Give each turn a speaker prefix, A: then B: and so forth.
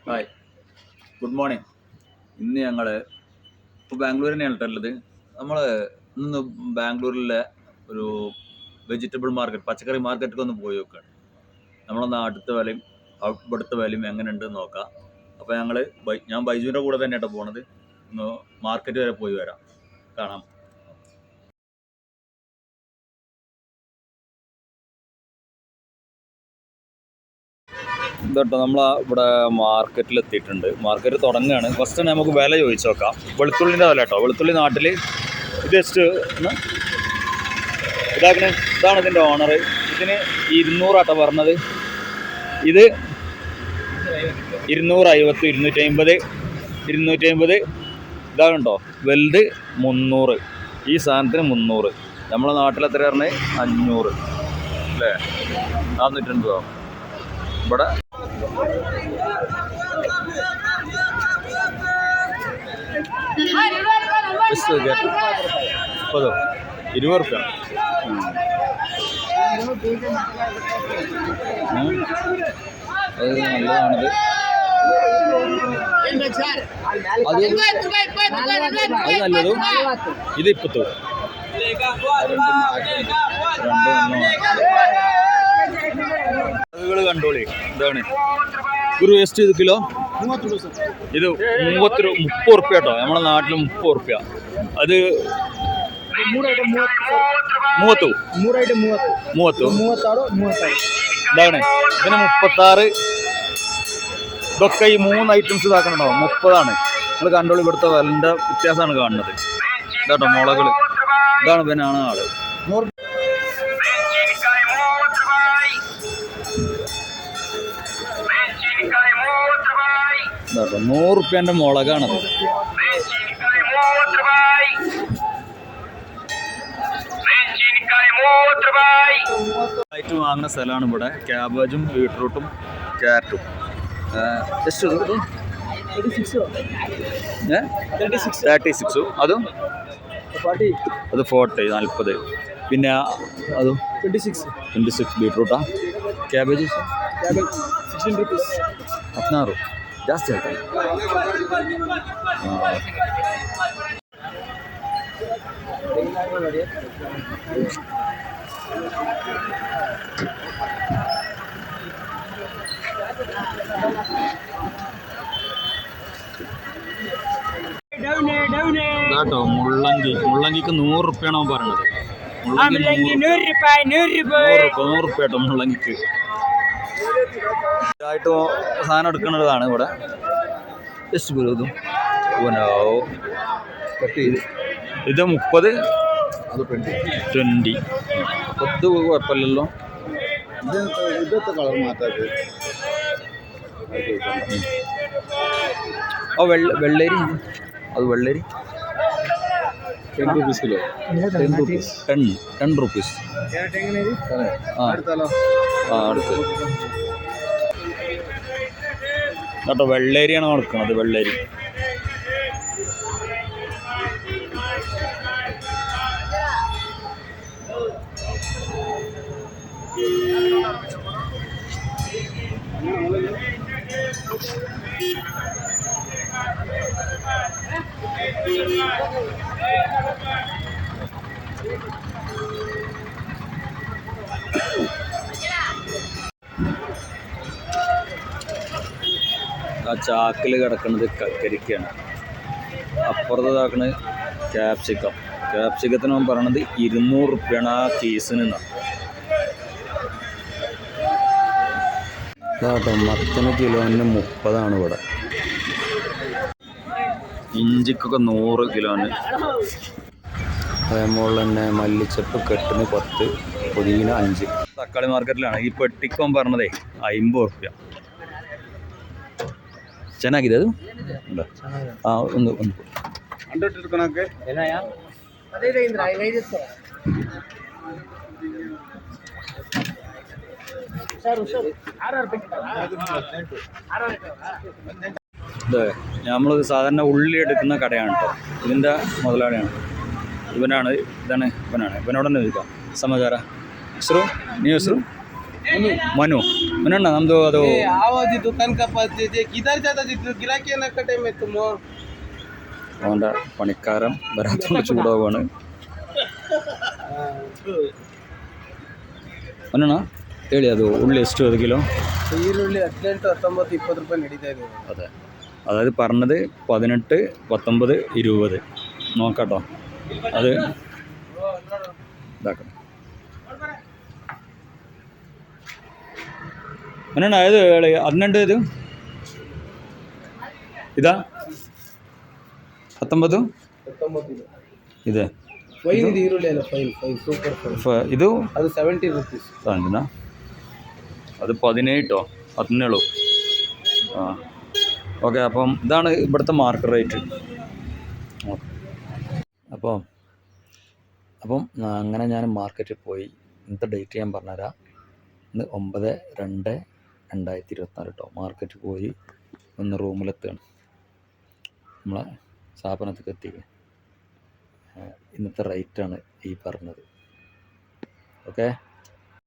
A: Hi, good morning. ഇന്ന് ഞങ്ങൾ ഇപ്പോൾ ബാംഗ്ലൂർ തന്നെയാണ് ഉള്ളത്. നമ്മൾ ഇന്ന് ബാംഗ്ലൂരിലെ ഒരു വെജിറ്റബിൾ മാർക്കറ്റ്, പച്ചക്കറി മാർക്കറ്റിൽ ഒന്ന് പോയി നോക്കുകയാണ്. നമ്മളൊന്ന് അടുത്ത വിലയും ഇവിടുത്തെ വിലയും എങ്ങനെ ഉണ്ടെന്ന് നോക്കാം. അപ്പോൾ ഞാൻ ബൈജുവിൻ്റെ കൂടെ തന്നെയാട്ടോ പോണത്. ഒന്ന് മാർക്കറ്റ് വരെ പോയി വരാം, കാണാം. ഇതോട്ടോ നമ്മൾ ഇവിടെ മാർക്കറ്റിൽ എത്തിയിട്ടുണ്ട്. മാർക്കറ്റ് തുടങ്ങുകയാണ്. ഫസ്റ്റ് തന്നെ നമുക്ക് വില ചോദിച്ചു നോക്കാം. വെളുത്തുള്ളിൻ്റെ വില കേട്ടോ. വെളുത്തുള്ളി നാട്ടിൽ ഇത് ജസ്റ്റ് ഇതാണ് ഇതിൻ്റെ ഓണർ. ഇതിന് 200 ആട്ടോ പറഞ്ഞത്. ഇത് 250, 250 ഇതാകണ്ടോ. വലുത് 300. ഈ സാധനത്തിന് 300. നമ്മളെ നാട്ടിൽ എത്ര പറഞ്ഞത്? 500 അല്ലേ? 450. ഇവിടെ 20 റുപ്യ. അത് നല്ലതാണിത്. അത് നല്ലതും. ഇത് 20. അതുകൾ കണ്ടോളി. ഇതാണ് ഒരു വേസ്റ്റ്. ഇത് കിലോ 30 റുപ്യ കേട്ടോ. നമ്മളെ നാട്ടിൽ 30 റുപ്യ. അത് 30 ഇതാണ്. ഇതിന് 36. ഇതൊക്കെ ഈ 3 ഐറ്റംസ് ഇതാക്കണോ 30ആണ്. നിങ്ങൾ കണ്ടോളി. ഇവിടുത്തെ വിലൻ്റെ വ്യത്യാസമാണ് കാണുന്നത്. ഇതാട്ടോ മുളകൾ. ഇതാണ് പിന്നാണ് ആള്. 100 റുപ്യൻ്റെ മുളകാണത്. ആയിട്ട് വാങ്ങുന്ന സ്ഥലമാണ് ഇവിടെ. ക്യാബേജും ബീട്രൂട്ടും ക്യാരറ്റും. ജസ്റ്റ് 36. അതും അത് 40. പിന്നെ അതും 26 ബീട്രൂട്ടാ. ಕ್ಯಾಬೇಜ್ 16 ರೂಪೀಸ್ 16 ಜಾಸ್ತಿ ಆಯ್ತಾ? കേട്ടോ മുള്ളങ്കിക്ക് 100 റുപ്യാണോ പറയണത്? 100 റുപ്യ കേട്ടോ മുള്ളങ്കിക്ക്. ആയിട്ട് സാധനം എടുക്കുന്നതാണ് ഇവിടെ. ജസ്റ്റ് ഇതും ഇത് 30. അത് 20. 10 കുഴപ്പമില്ലല്ലോ. ഇതൊക്കെ കളർ മാറ്റാത്. വെള്ളരി. അത് വെള്ളരി 10 rupees കിലോ. 10 rupees. അടുത്ത് കേട്ടോ വെള്ളരിയാണ് നടക്കുന്നത്. വെള്ളരി ആ ചാക്കിൽ കിടക്കുന്നത് കക്കരിക്കയാണ്. അപ്പുറത്തതാക്കണത് ക്യാപ്സിക്കം. ക്യാപ്സിക്കത്തിന് അവൻ പറയണത് 200 റുപ്യാണ് ആ കേസിന്. കേട്ടോ മത്തന് കിലോന് 30 ഇവിടെ. ഇഞ്ചിക്കൊക്കെ 100 കിലോന്. അതേപോലെ തന്നെ മല്ലിച്ചപ്പ് കെട്ടിന് 10, പുതിന 5. തക്കാളി മാർക്കറ്റിലാണ്. ഈ പെട്ടിക്കോൻ പറഞ്ഞതേ 50 റുപ്യ. ಚೆನ್ನಾಗಿದೆ ಅದು. ಒಂದು നമ്മൾ സാധാരണ ഉള്ളി എടുക്കുന്ന കടയാണ് കേട്ടോ. ഇതിൻ്റെ മുതലാളിയാണ് ഇവനാണ്. ഇവനോട് തന്നെ ചോദിക്കാം. സമാചാര ಹೆಸರು? ನೀವು ಹೆಸರು? ಮನು.
B: ಮನೆಣ್ಣ ನಮ್ಮದು ಅದು
C: आवाज दुकान का पास दीजिए किधर जाता जी गिराकी ना कटे में तुम
B: അവൻ്റെ പണിക്കാരൻ വരാത്തോണ്ട് ചൂടാവുകയാണ്. ಮನೆಣ್ಣ ಹೇಳಿ ಅದು ಉಳ್ಳಿ ಎಷ್ಟು ಅದು ಕಿಲೋ?
C: ಈರುಳ್ಳಿ 18, 19, 20 ರೂಪಾಯಿ ನಡೀತಾ ಇದೆ.
B: അതെ, അതായത് പറഞ്ഞത് 18, 19, 20. നോക്കാട്ടോ, അത് ഇതാക്കണം. ಮನೆಣ್ಣ ಇದು ಹೇಳಿ 18 ಇದು ಇದಾ 19 ಇದೆ.
C: ಫೈನ್ ಇದು ಈರುಳ್ಳಿ ಅಲ್ಲ, ಫೈನ್ ಸೂಪರ್ ಫೈನ್.
B: ಇದು
C: ಅದು 70 rupees.
B: അതിനാ അത് 17 17. ആ ഓക്കെ. അപ്പം ഇതാണ് ഇവിടുത്തെ മാർക്കറ്റ് റേറ്റ്. അപ്പം അങ്ങനെ ഞാൻ മാർക്കറ്റിൽ പോയി. ഇന്നത്തെ ഡേറ്റ് ഞാൻ പറഞ്ഞുതരാം. ഇന്ന് 9/2/2024 കേട്ടോ. മാർക്കറ്റിൽ പോയി ഒന്ന് റൂമിലെത്തുകയാണ്. നമ്മളെ സ്ഥാപനത്തേക്ക് എത്തിക്കുക. ഇന്നത്തെ റേറ്റാണ് ഈ പറഞ്ഞത്. ഓക്കെ.